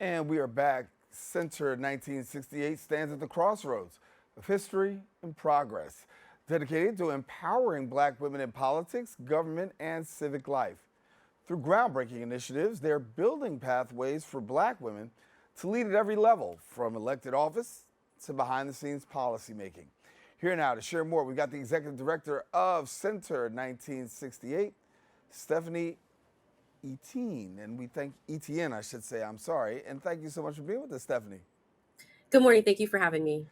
And we are back. Center 1968 stands at the crossroads of history and progress, dedicated to empowering black women in politics, government, and civic life. Through groundbreaking initiatives, they're building pathways for black women to lead at every level, from elected office to behind the scenes policymaking. Here now to share more, we got the executive director of Center 1968, Stephanie Etienne, and we thank Etienne, I should say. I'm sorry, and thank you so much for being with us, Stephanie. Good morning. Thank you for having me.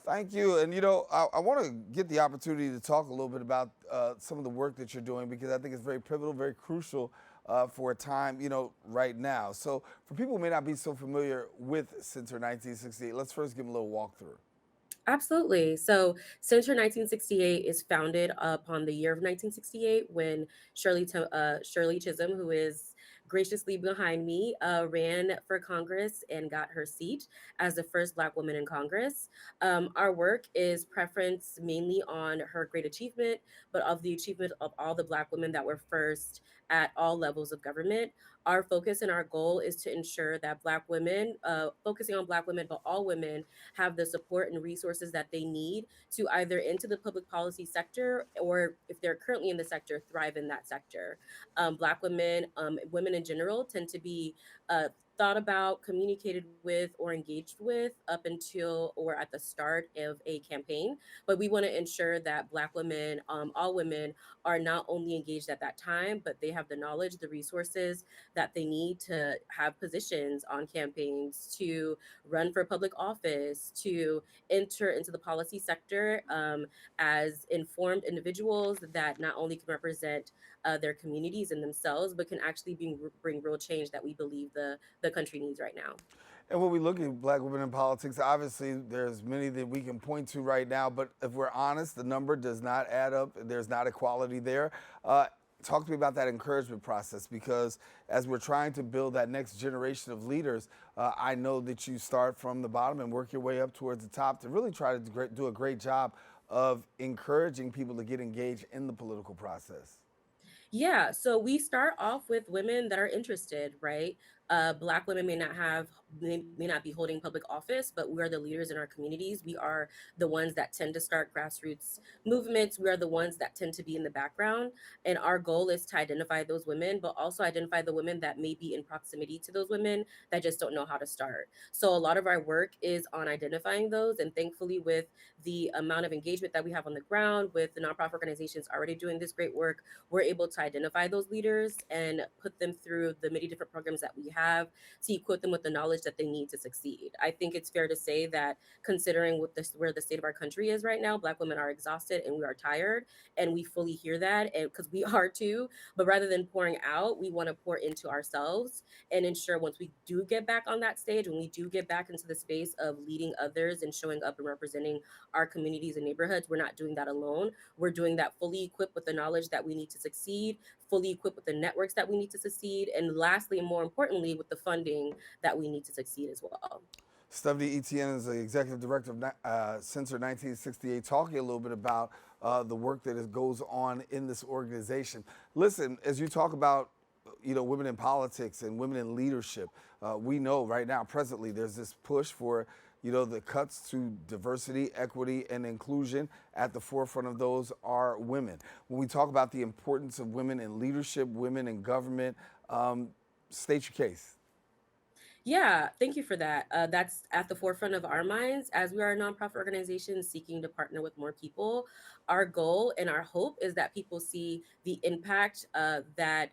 Thank you, and I want to get the opportunity to talk a little bit about some of the work that you're doing because I think it's very pivotal, very crucial for a time, right now. So, for people who may not be so familiar with Center 1968, let's first give them a little walkthrough. Absolutely. So, Center 1968 is founded upon the year of 1968 when Shirley Chisholm, who is graciously behind me, ran for Congress and got her seat as the first Black woman in Congress. Our work is preference mainly on her great achievement, but of the achievement of all the Black women that were first at all levels of government. Our focus and our goal is to ensure that Black women, focusing on Black women, but all women, have the support and resources that they need to either into the public policy sector or if they're currently in the sector, thrive in that sector. Black women, women in general, tend to be thought about, communicated with, or engaged with up until or at the start of a campaign. But we want to ensure that Black women, all women, are not only engaged at that time, but they have the knowledge, the resources that they need to have positions on campaigns, to run for public office, to enter into the policy sector as informed individuals that not only can represent their communities and themselves, but can actually bring real change that we believe the country needs right now. And when we look at black women in politics, obviously there's many that we can point to right now, but if we're honest, the number does not add up. There's not equality there. Talk to me about that encouragement process because as we're trying to build that next generation of leaders, I know that you start from the bottom and work your way up towards the top to really try to do a great job of encouraging people to get engaged in the political process. Yeah, so we start off with women that are interested, right? Black women may not be holding public office, but we are the leaders in our communities. We are the ones that tend to start grassroots movements. We are the ones that tend to be in the background, and our goal is to identify those women, but also identify the women that may be in proximity to those women that just don't know how to start. So a lot of our work is on identifying those, and thankfully, with the amount of engagement that we have on the ground, with the nonprofit organizations already doing this great work, we're able to identify those leaders and put them through the many different programs that we have to equip them with the knowledge that they need to succeed. I think it's fair to say that considering where the state of our country is right now, Black women are exhausted and we are tired, and we fully hear that, and because we are too. But rather than pouring out, we want to pour into ourselves and ensure once we do get back on that stage, when we do get back into the space of leading others and showing up and representing our communities and neighborhoods, we're not doing that alone. We're doing that fully equipped with the knowledge that we need to succeed, fully equipped with the networks that we need to succeed, and lastly, and more importantly, with the funding that we need to succeed as well. Stephanie Etienne is the executive director of Censor 1968, talking a little bit about the work that goes on in this organization. Listen, as you talk about, women in politics and women in leadership, we know right now, presently, there's this push for, the cuts to diversity, equity, and inclusion. At the forefront of those are women. When we talk about the importance of women in leadership, women in government, state your case. Yeah, thank you for that. That's at the forefront of our minds as we are a nonprofit organization seeking to partner with more people. Our goal and our hope is that people see the impact that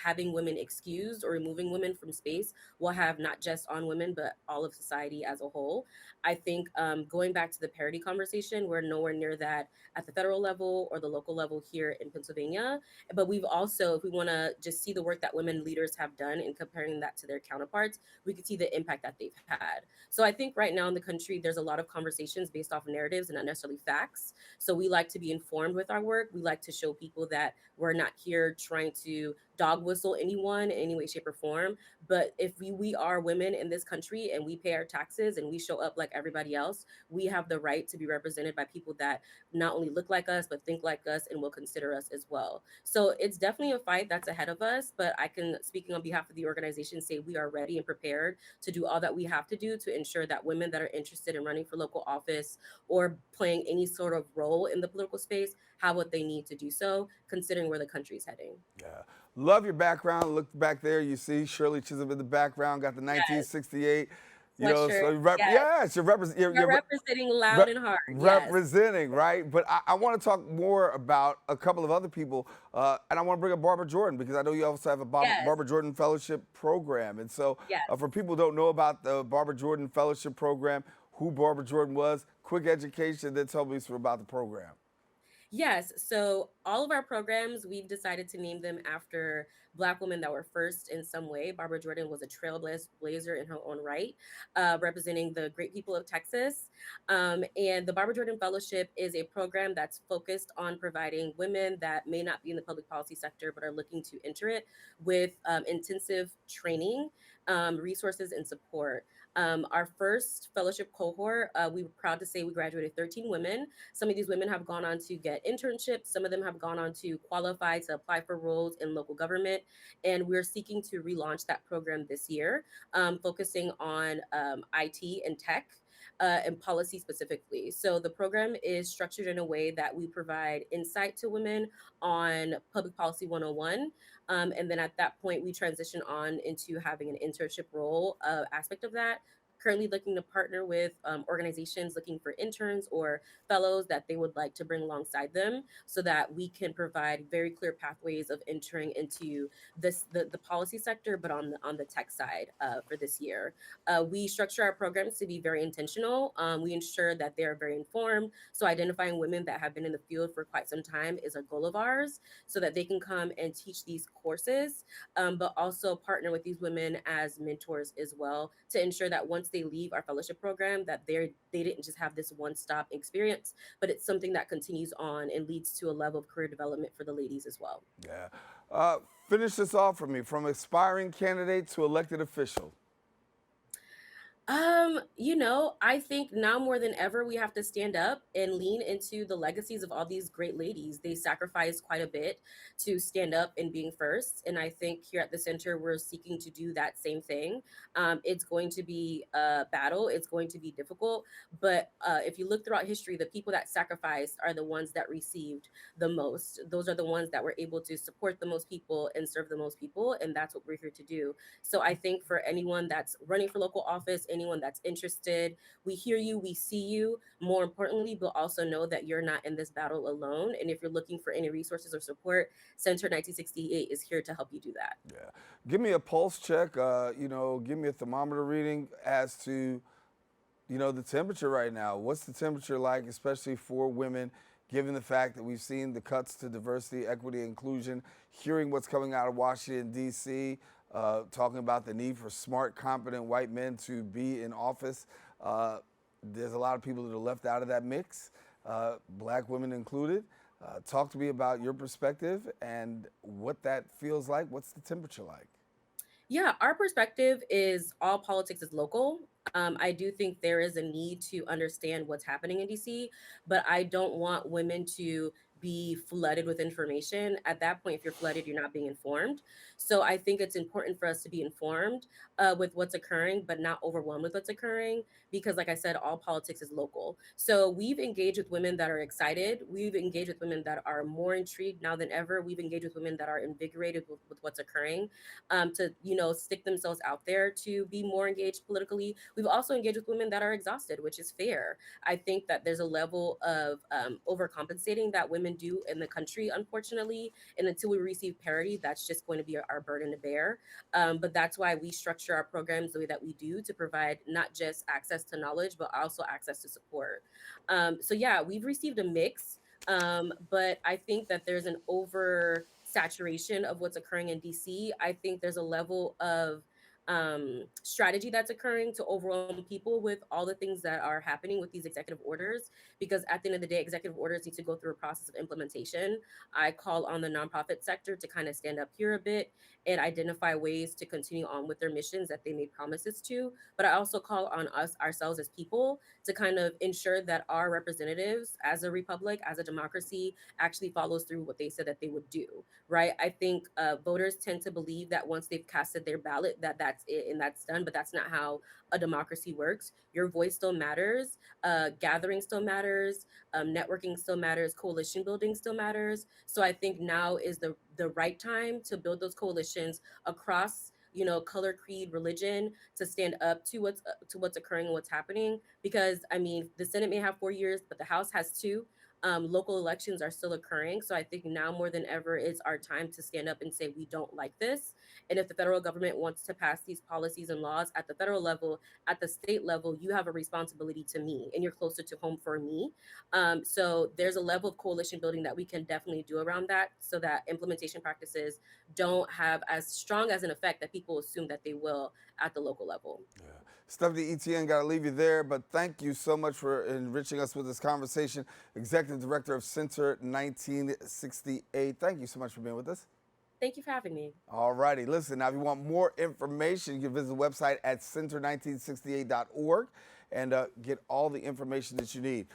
having women excused or removing women from space will have not just on women, but all of society as a whole. I think going back to the parity conversation, we're nowhere near that at the federal level or the local level here in Pennsylvania. But we've also, if we want to just see the work that women leaders have done and comparing that to their counterparts, we could see the impact that they've had. So I think right now in the country, there's a lot of conversations based off narratives and not necessarily facts. So we like to be informed with our work. We like to show people that we're not here trying to dog whistle anyone in any way, shape, or form. But if we are women in this country and we pay our taxes and we show up like everybody else, we have the right to be represented by people that not only look like us, but think like us and will consider us as well. So it's definitely a fight that's ahead of us. But I can, speaking on behalf of the organization, say we are ready and prepared to do all that we have to do to ensure that women that are interested in running for local office or playing any sort of role in the political space have what they need to do so, considering where the country is heading. Yeah. Love your background. Look back there. You see Shirley Chisholm in the background, got the Yes. 1968. Sweatshirt. So Yes. yes, You're representing loud rep- and hard. Yes. representing, right? But I want to talk more about a couple of other people, and I want to bring up Barbara Jordan because I know you also have a Yes. Barbara Jordan Fellowship Program. And so, Yes. for people who don't know about the Barbara Jordan Fellowship Program, who Barbara Jordan was, quick education, then tell me some about the program. Yes. So all of our programs, we've decided to name them after Black women that were first in some way. Barbara Jordan was a trailblazer in her own right, representing the great people of Texas. And the Barbara Jordan Fellowship is a program that's focused on providing women that may not be in the public policy sector but are looking to enter it with intensive training, resources, and support. Our first fellowship cohort, we were proud to say we graduated 13 women. Some of these women have gone on to get internships. Some of them have gone on to qualify to apply for roles in local government. And we're seeking to relaunch that program this year, focusing on IT and tech. And policy specifically. So the program is structured in a way that we provide insight to women on public policy 101. And then at that point, we transition on into having an internship role aspect of that. Currently looking to partner with organizations looking for interns or fellows that they would like to bring alongside them so that we can provide very clear pathways of entering into the policy sector, but on the tech side for this year. We structure our programs to be very intentional. We ensure that they are very informed. So identifying women that have been in the field for quite some time is a goal of ours so that they can come and teach these courses, but also partner with these women as mentors as well to ensure that once they leave our fellowship program that they didn't just have this one stop experience, but it's something that continues on and leads to a level of career development for the ladies as well. Yeah. Finish this off for me from aspiring candidate to elected official. I think now more than ever we have to stand up and lean into the legacies of all these great ladies. They sacrificed quite a bit to stand up and being first, and I think here at the center we're seeking to do that same thing. It's going to be a battle. It's going to be difficult, but if you look throughout history, the people that sacrificed are the ones that received the most. Those are the ones that were able to support the most people and serve the most people, and that's what we're here to do. So I think for anyone that's running for local office, anyone that's interested, we hear you, we see you. More importantly, but also know that you're not in this battle alone. And if you're looking for any resources or support, Center 1968 is here to help you do that. Yeah. Give me a pulse check. Give me a thermometer reading as to, the temperature right now. What's the temperature like, especially for women, given the fact that we've seen the cuts to diversity, equity, inclusion, hearing what's coming out of Washington, D.C., talking about the need for smart, competent white men to be in office. There's a lot of people that are left out of that mix, black women included. Talk to me about your perspective and what that feels like. What's the temperature like? Yeah, our perspective is all politics is local. I do think there is a need to understand what's happening in DC, but I don't want women to be flooded with information. At that point, if you're flooded, you're not being informed. So I think it's important for us to be informed with what's occurring, but not overwhelmed with what's occurring, because, like I said, all politics is local. So we've engaged with women that are excited. We've engaged with women that are more intrigued now than ever. We've engaged with women that are invigorated with what's occurring, to stick themselves out there to be more engaged politically. We've also engaged with women that are exhausted, which is fair. I think that there's a level of overcompensating that women do in the country, unfortunately, and until we receive parity, that's just going to be our burden to bear. But that's why we structure our programs the way that we do to provide not just access to knowledge, but also access to support. So yeah, we've received a mix, but I think that there's an over saturation of what's occurring in DC. I think there's a level of strategy that's occurring to overwhelm people with all the things that are happening with these executive orders, because at the end of the day, executive orders need to go through a process of implementation. I call on the nonprofit sector to kind of stand up here a bit and identify ways to continue on with their missions that they made promises to. But I also call on us ourselves as people to kind of ensure that our representatives as a republic, as a democracy, actually follows through what they said that they would do, right? I think voters tend to believe that once they've casted their ballot, that that's it and that's done, but that's not how a democracy works. Your voice still matters, gathering still matters, networking still matters, coalition building still matters. So I think now is the right time to build those coalitions across, you know, color, creed, religion, to stand up to what's occurring and what's happening. Because I mean, the Senate may have 4 years, but the House has two. Local elections are still occurring. So I think now more than ever, it's our time to stand up and say, we don't like this. And if the federal government wants to pass these policies and laws at the federal level, at the state level, you have a responsibility to me and you're closer to home for me. So there's a level of coalition building that we can definitely do around that so that implementation practices don't have as strong as an effect that people assume that they will at the local level. Yeah. Stephanie Etienne, got to leave you there, but thank you so much for enriching us with this conversation. Executive Director of Center 1968. Thank you so much for being with us. Thank you for having me. All righty. Listen, now if you want more information, you can visit the website at center1968.org and get all the information that you need.